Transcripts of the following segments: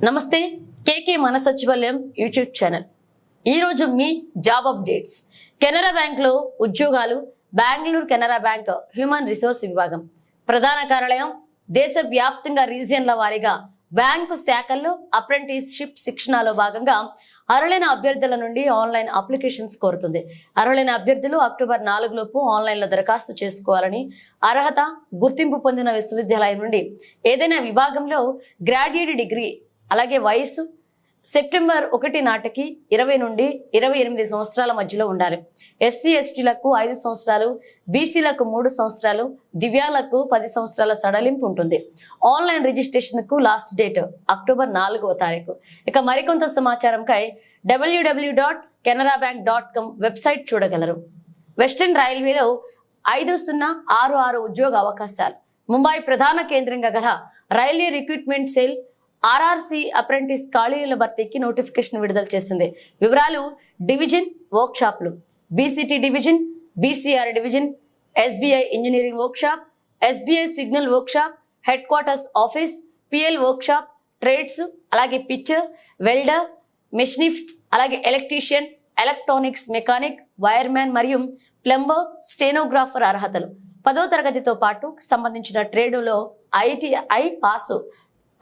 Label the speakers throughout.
Speaker 1: నమస్తే కేకే మన సచివాలయం యూట్యూబ్ ఛానల్. ఈరోజు మీ జాబ్ అప్డేట్స్. కెనరా బ్యాంక్ లో ఉద్యోగాలు. Bengaluru Canara bank human resource విభాగం ప్రధాన కార్యాలయం దేశవ్యాప్తంగా రీజియన్ల వారీగా బ్యాంకు శాఖల్లో అప్రెంటిస్షిప్ శిక్షణలో భాగంగా అర్హులైన అభ్యర్థుల నుండి ఆన్లైన్ అప్లికేషన్స్ కోరుతుంది. అర్హులైన అభ్యర్థులు అక్టోబర్ 4 లోపు ఆన్లైన్ లో దరఖాస్తు చేసుకోవాలని, అర్హత గుర్తింపు పొందిన విశ్వవిద్యాలయం నుండి ఏదైనా విభాగంలో గ్రాడ్యుయేట్ డిగ్రీ, అలాగే వయసు సెప్టెంబర్ 1 నాటికి 20 నుండి 28 సంవత్సరాల మధ్యలో ఉండాలి. ఎస్సీ ఎస్టీలకు 5 సంవత్సరాలు, బీసీలకు 3 సంవత్సరాలు, దివ్యాంగులకు 10 సంవత్సరాల సడలింపు ఉంటుంది. ఆన్లైన్ రిజిస్ట్రేషన్ కు లాస్ట్ డేట్ అక్టోబర్ 4వ తారీఖు. ఇక మరికొంత సమాచారంకై www.canarabank.com వెబ్సైట్ చూడగలరు. వెస్టర్న్ రైల్వేలో 5066 ఉద్యోగ అవకాశాలు. ముంబై ప్రధాన కేంద్రంగా గల railway recruitment cell RRC apprentice ఖాళీల భర్తీకి నోటిఫికేషన్ విడుదల చేసింది. వివరాలు: డివిజన్ వర్క్షాప్లు, BCT division, BCR division, SBI engineering workshop, SBI signal workshop, headquarters office, PL workshop, trades, అలాగే పిచ్చర్, వెల్డర్, మెషినిస్ట్, అలాగే ఎలక్ట్రీషియన్, ఎలక్ట్రానిక్స్ మెకానిక్, వైర్మ్యాన్ మరియు ప్లంబర్, స్టెనోగ్రాఫర్ అర్హతలు 10వ తరగతితో పాటు సంబంధించిన ట్రేడులో ఐటీఐ పాస్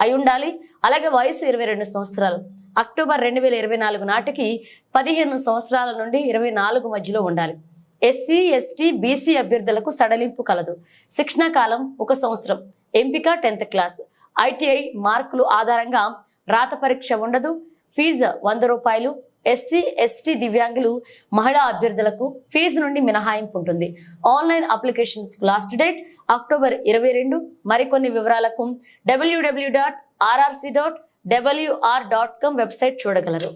Speaker 1: అయి ఉండాలి. అలాగే వయసు 22 సంవత్సరాలు. అక్టోబర్ 2024 నాటికి 15 సంవత్సరాల నుండి 24 మధ్యలో ఉండాలి. ఎస్సీ ఎస్టీ బీసీ అభ్యర్థులకు సడలింపు కలదు. శిక్షణ కాలం 1 సంవత్సరం. ఎంపిక 10th క్లాస్. ఐటీఐ మార్కులు ఆధారంగా రాత పరీక్ష ఉండదు. ఫీజు 100 రూపాయలు. ఎస్సీ ఎస్టీ దివ్యాంగులు మహిళా అభ్యర్థులకు ఫీజు నుండి మినహాయింపు ఉంటుంది. Online applications last date October 22. మరికొన్ని వివరాలకు www.rrc.wr.com వెబ్సైట్ చూడగలరు.